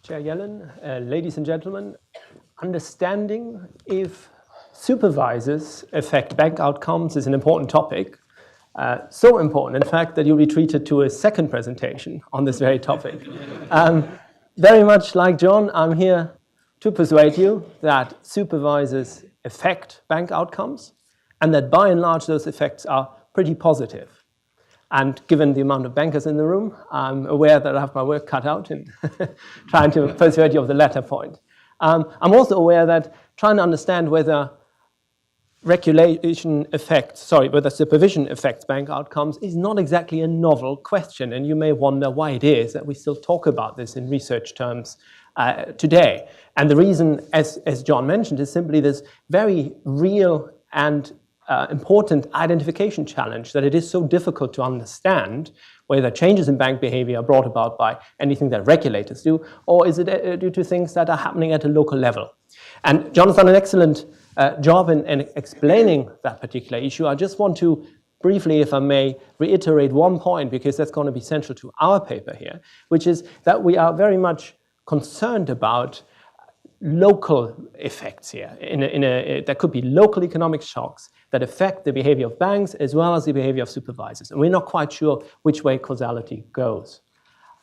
Chair Yellen, ladies and gentlemen, understanding if supervisors affect bank outcomes is an important topic. So important, in fact, that you'll be treated to a second presentation on this very topic. Very much like John, I'm here to persuade you that supervisors affect bank outcomes and that by and large those effects are pretty positive. And given the amount of bankers in the room, I'm aware that I have my work cut out in trying to persuade you of the latter point. I'm also aware that trying to understand whether supervision affects bank outcomes is not exactly a novel question. And you may wonder why it is that we still talk about this in research terms today. And the reason, as John mentioned, is simply this very real and important identification challenge that it is so difficult to understand whether changes in bank behavior are brought about by anything that regulators do, or is it due to things that are happening at a local level. And John has done an excellent job in explaining that particular issue. I just want to briefly, if I may, reiterate one point, because that's going to be central to our paper here, which is that we are very much concerned about local effects here. There could be local economic shocks that affect the behavior of banks as well as the behavior of supervisors. And we're not quite sure which way causality goes.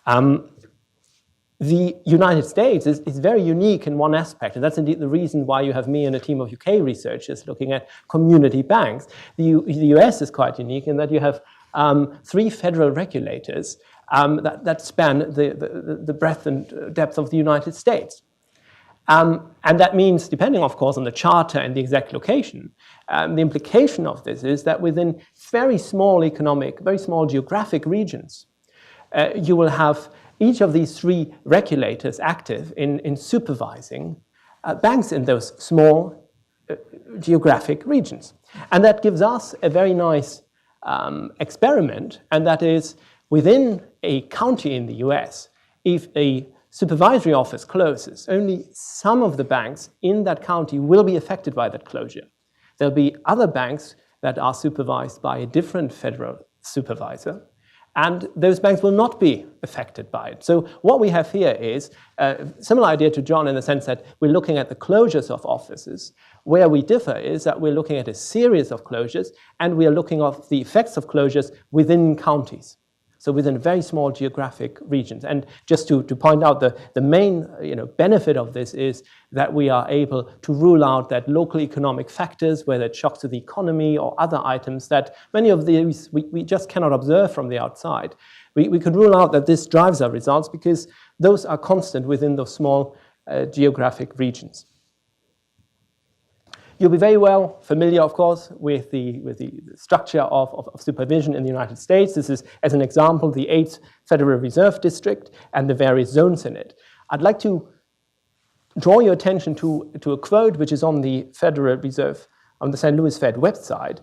The United States is very unique in one aspect, and that's indeed the reason why you have me and a team of UK researchers looking at community banks. The US is quite unique in that you have 3 federal regulators that span the breadth and depth of the United States. And that means, depending, of course, on the charter and the exact location, the implication of this is that within very small geographic regions, you will have each of these 3 regulators active in supervising banks in those small geographic regions. And that gives us a very nice experiment, and that is within a county in the US, if a supervisory office closes, only some of the banks in that county will be affected by that closure. There'll be other banks that are supervised by a different federal supervisor, and those banks will not be affected by it. So what we have here is a similar idea to John in the sense that we're looking at the closures of offices. Where we differ is that we're looking at a series of closures, and we are looking at the effects of closures within counties. So within very small geographic regions. And just to point out the main benefit of this is that we are able to rule out that local economic factors, whether it's shocks to the economy or other items, that many of these we just cannot observe from the outside. We could rule out that this drives our results because those are constant within those small geographic regions. You'll be very well familiar, of course, with the structure of supervision in the United States. This is, as an example, the 8th Federal Reserve District and the various zones in it. I'd like to draw your attention to a quote which is on the Federal Reserve, on the St. Louis Fed website,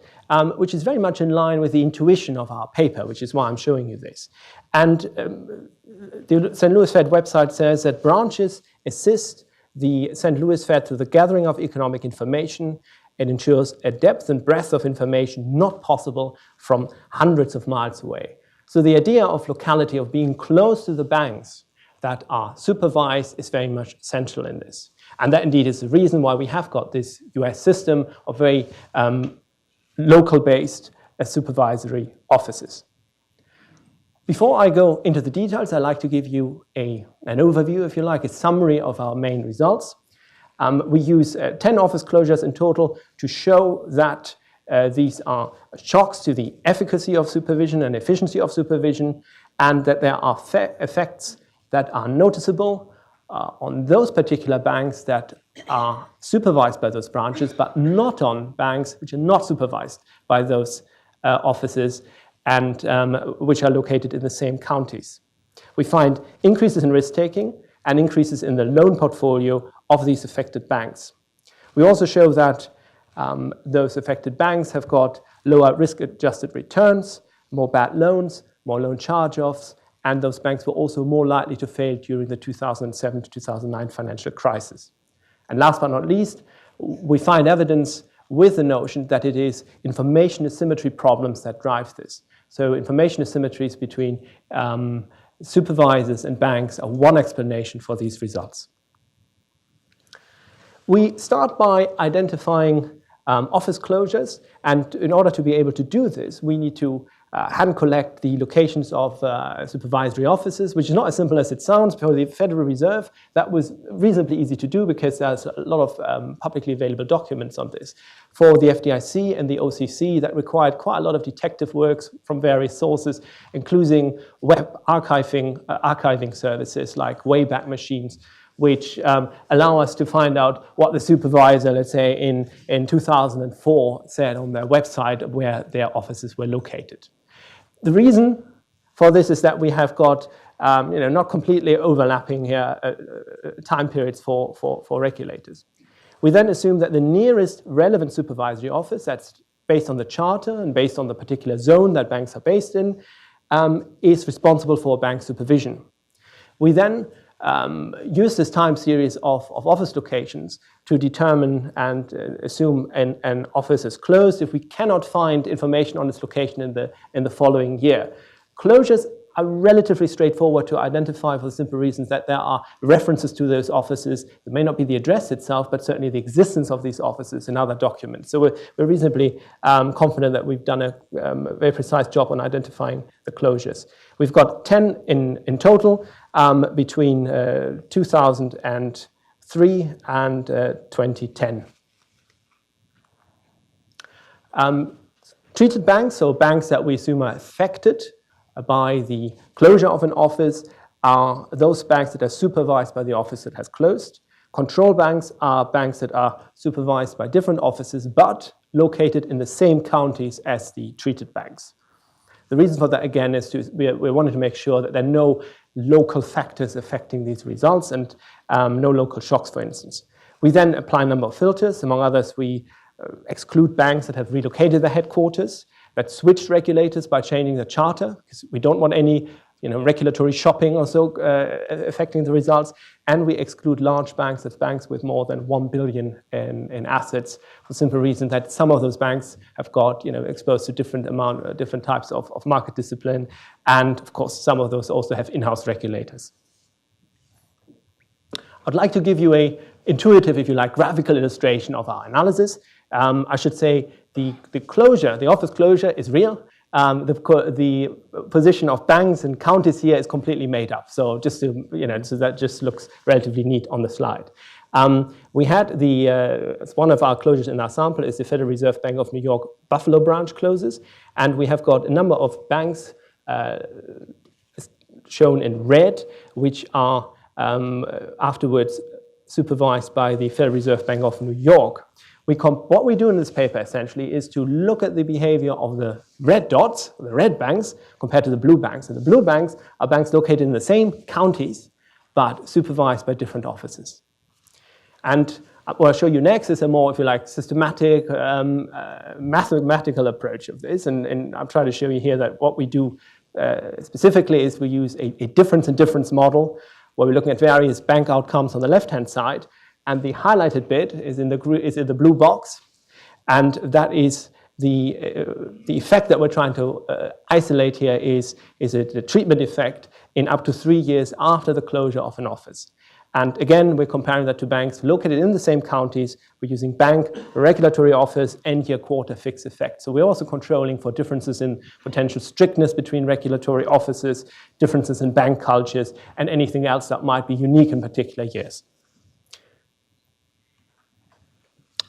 which is very much in line with the intuition of our paper, which is why I'm showing you this. And the St. Louis Fed website says that branches assist the St. Louis Fed through the gathering of economic information. It ensures a depth and breadth of information not possible from hundreds of miles away. So the idea of locality, of being close to the banks that are supervised, is very much central in this. And that indeed is the reason why we have got this US system of very local-based supervisory offices. Before I go into the details, I'd like to give you an overview, if you like, a summary of our main results. We use 10 office closures in total to show that these are shocks to the efficacy of supervision and efficiency of supervision, and that there are effects that are noticeable on those particular banks that are supervised by those branches, but not on banks which are not supervised by those offices, and which are located in the same counties. We find increases in risk-taking and increases in the loan portfolio of these affected banks. We also show that those affected banks have got lower risk-adjusted returns, more bad loans, more loan charge-offs, and those banks were also more likely to fail during the 2007 to 2009 financial crisis. And last but not least, we find evidence with the notion that it is information asymmetry problems that drive this. So information asymmetries between supervisors and banks are one explanation for these results. We start by identifying office closures, and in order to be able to do this, we need to hand collect the locations of supervisory offices, which is not as simple as it sounds. For the Federal Reserve, that was reasonably easy to do because there's a lot of publicly available documents on this. For the FDIC and the OCC, that required quite a lot of detective works from various sources, including web archiving services like Wayback Machines, which allow us to find out what the supervisor, let's say in 2004, said on their website where their offices were located. The reason for this is that we have got not completely overlapping here time periods for regulators. We then assume that the nearest relevant supervisory office, that's based on the charter and based on the particular zone that banks are based in, is responsible for bank supervision. We then use this time series of office locations to determine and assume an office is closed if we cannot find information on its location in the following year. Closures are relatively straightforward to identify for the simple reasons that there are references to those offices. It may not be the address itself, but certainly the existence of these offices in other documents. So we're reasonably confident that we've done a very precise job on identifying the closures. We've got 10 in total between 2003 and 2010. Treated banks, so banks that we assume are affected by the closure of an office, are those banks that are supervised by the office that has closed. Control banks are banks that are supervised by different offices but located in the same counties as the treated banks. The reason for that, again, is we wanted to make sure that there are no local factors affecting these results and no local shocks, for instance. We then apply a number of filters. Among others, we exclude banks that have relocated their headquarters, that switched regulators by changing the charter, because we don't want any regulatory shopping also affecting the results. And we exclude large banks, that's banks with more than 1 billion in assets, for the simple reason that some of those banks have got exposed to different types of market discipline. And of course, some of those also have in-house regulators. I'd like to give you a intuitive, if you like, graphical illustration of our analysis. I should say the office closure is real. The position of banks and counties here is completely made up. So just to, so that just looks relatively neat on the slide. We had one of our closures in our sample is the Federal Reserve Bank of New York Buffalo branch closes. And we have got a number of banks shown in red, which are afterwards supervised by the Federal Reserve Bank of New York. What we do in this paper essentially is to look at the behavior of the red dots, the red banks, compared to the blue banks. And the blue banks are banks located in the same counties, but supervised by different offices. And what I'll show you next is a more, if you like, systematic, mathematical approach of this. And I'm trying to show you here that what we do specifically is we use a difference in difference model, where we're looking at various bank outcomes on the left-hand side. And the highlighted bit is in the blue box, and that is the effect that we're trying to isolate here is the treatment effect in up to 3 years after the closure of an office. And again, we're comparing that to banks located in the same counties. We're using bank, regulatory office, and year quarter fixed effect. So we're also controlling for differences in potential strictness between regulatory offices, differences in bank cultures, and anything else that might be unique in particular years.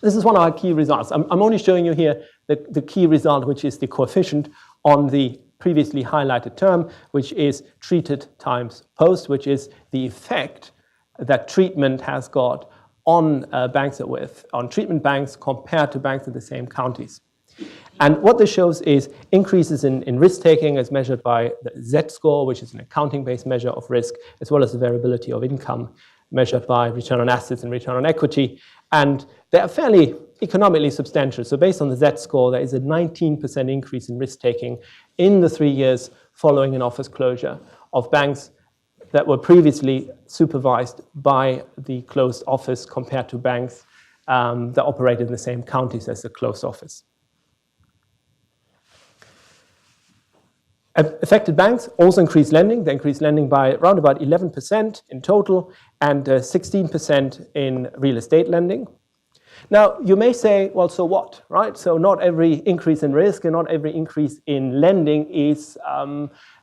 This is one of our key results. I'm only showing you here the key result, which is the coefficient on the previously highlighted term, which is treated times post, which is the effect that treatment has got on on treatment banks compared to banks in the same counties. And what this shows is increases in risk-taking as measured by the Z-score, which is an accounting-based measure of risk, as well as the variability of income measured by return on assets and return on equity. And they are fairly economically substantial. So based on the Z-score, there is a 19% increase in risk-taking in the 3 years following an office closure of banks that were previously supervised by the closed office compared to banks that operated in the same counties as the closed office. Affected banks also increased lending. They increased lending by around about 11% in total and 16% in real estate lending. Now, you may say, well, so what, right? So not every increase in risk and not every increase in lending is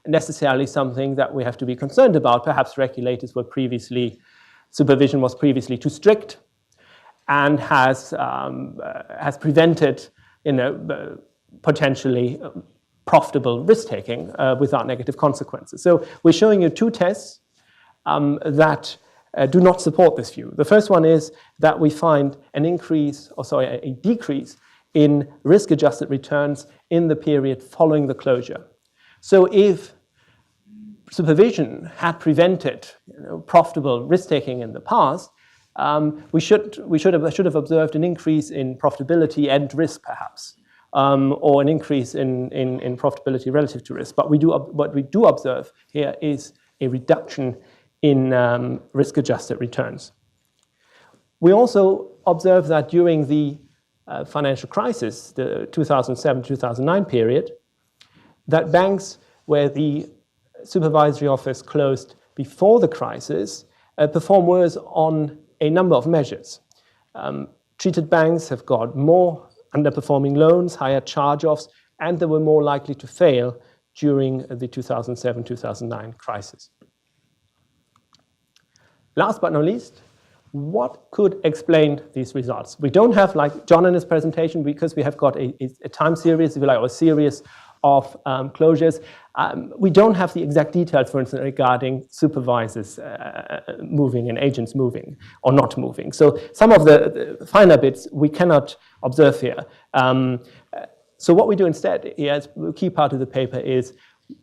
necessarily something that we have to be concerned about. Perhaps regulators were supervision was previously too strict and has prevented, potentially profitable risk-taking without negative consequences. So we're showing you two tests that do not support this view. The first one is that we find a decrease in risk-adjusted returns in the period following the closure. So if supervision had prevented profitable risk-taking in the past, we should have observed an increase in profitability and risk, perhaps, or an increase in profitability relative to risk. But what we do observe here is a reduction in risk-adjusted returns. We also observe that during the financial crisis, the 2007-2009 period, that banks where the supervisory office closed before the crisis perform worse on a number of measures. Treated banks have got more underperforming loans, higher charge-offs, and they were more likely to fail during the 2007-2009 crisis. Last but not least, what could explain these results? We don't have, like John in his presentation, because we have got a time series, if you like, or a series of closures. We don't have the exact details, for instance, regarding supervisors moving and agents moving or not moving. So some of the finer bits we cannot observe here. So what we do instead, as a key part of the paper, is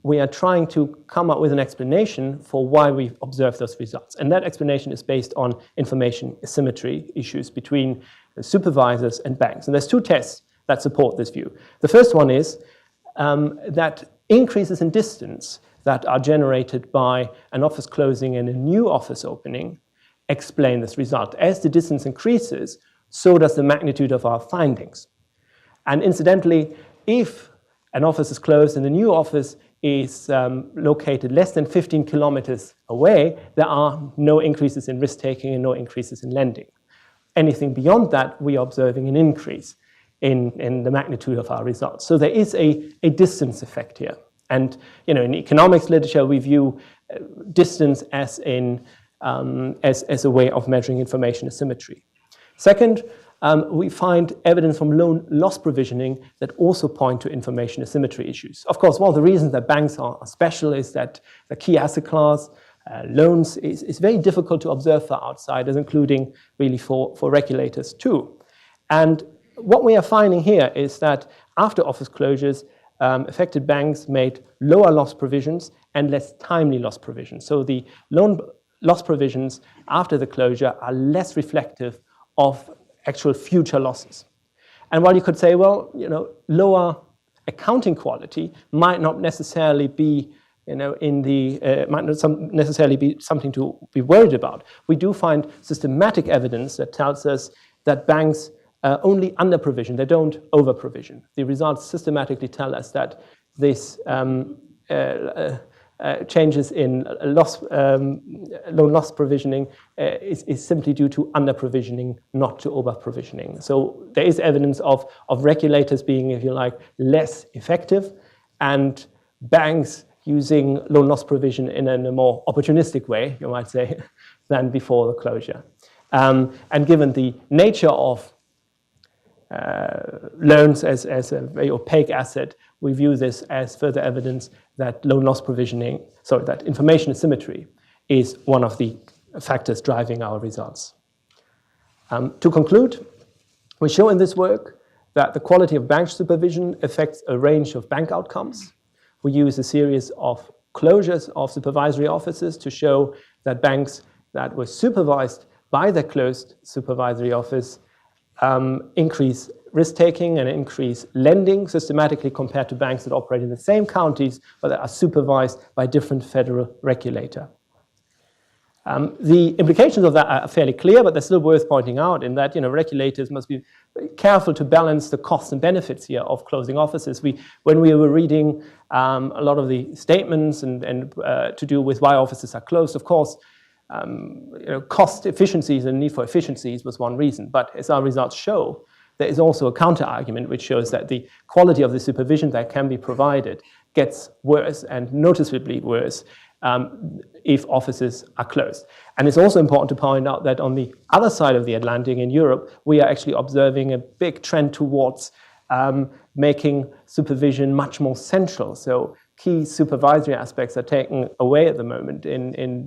we are trying to come up with an explanation for why we observe those results. And that explanation is based on information asymmetry issues between supervisors and banks. And there's two tests that support this view. The first one is that increases in distance that are generated by an office closing and a new office opening explain this result. As the distance increases, so does the magnitude of our findings. And incidentally, if an office is closed and the new office is located less than 15 kilometers away, there are no increases in risk-taking and no increases in lending. Anything beyond that, we are observing an increase in the magnitude of our results. So there is a distance effect here. And in economics literature, we view distance as a way of measuring information asymmetry. Second, we find evidence from loan loss provisioning that also point to information asymmetry issues. Of course, one of the reasons that banks are special is that the key asset class, loans, is very difficult to observe for outsiders, including really for regulators too. And what we are finding here is that after office closures, affected banks made lower loss provisions and less timely loss provisions. So the loan loss provisions after the closure are less reflective of actual future losses. And while you could say, well, lower accounting quality might not necessarily be, might not necessarily be something to be worried about, we do find systematic evidence that tells us that banks only under-provision, they don't over-provision. The results systematically tell us that this changes in loan loss provisioning is simply due to under-provisioning, not to over-provisioning. So there is evidence of regulators being, if you like, less effective, and banks using loan loss provision in a more opportunistic way, you might say, than before the closure. And given the nature of loans as a very opaque asset, we view this as further evidence that loan loss provisioning, that information asymmetry is one of the factors driving our results. To conclude, we show in this work that the quality of bank supervision affects a range of bank outcomes. We use a series of closures of supervisory offices to show that banks that were supervised by the closed supervisory office increase risk-taking and increase lending systematically compared to banks that operate in the same counties but that are supervised by a different federal regulator. The implications of that are fairly clear, but they're still worth pointing out in that, regulators must be careful to balance the costs and benefits here of closing offices. When we were reading a lot of the statements and to do with why offices are closed, of course, cost efficiencies and need for efficiencies was one reason. But as our results show, there is also a counter-argument which shows that the quality of the supervision that can be provided gets worse and noticeably worse if offices are closed. And it's also important to point out that on the other side of the Atlantic in Europe, we are actually observing a big trend towards making supervision much more central. So key supervisory aspects are taken away at the moment in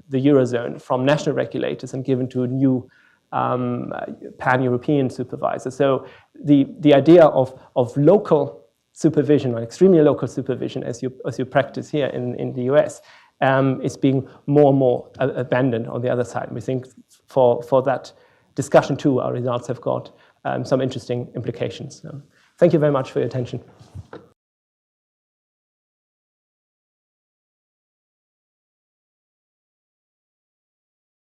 the Eurozone from national regulators and given to new pan-European supervisors. So the idea of local supervision, or extremely local supervision, as you practice here in the US, is being more and more abandoned on the other side. And we think for that discussion too, our results have got some interesting implications. Thank you very much for your attention.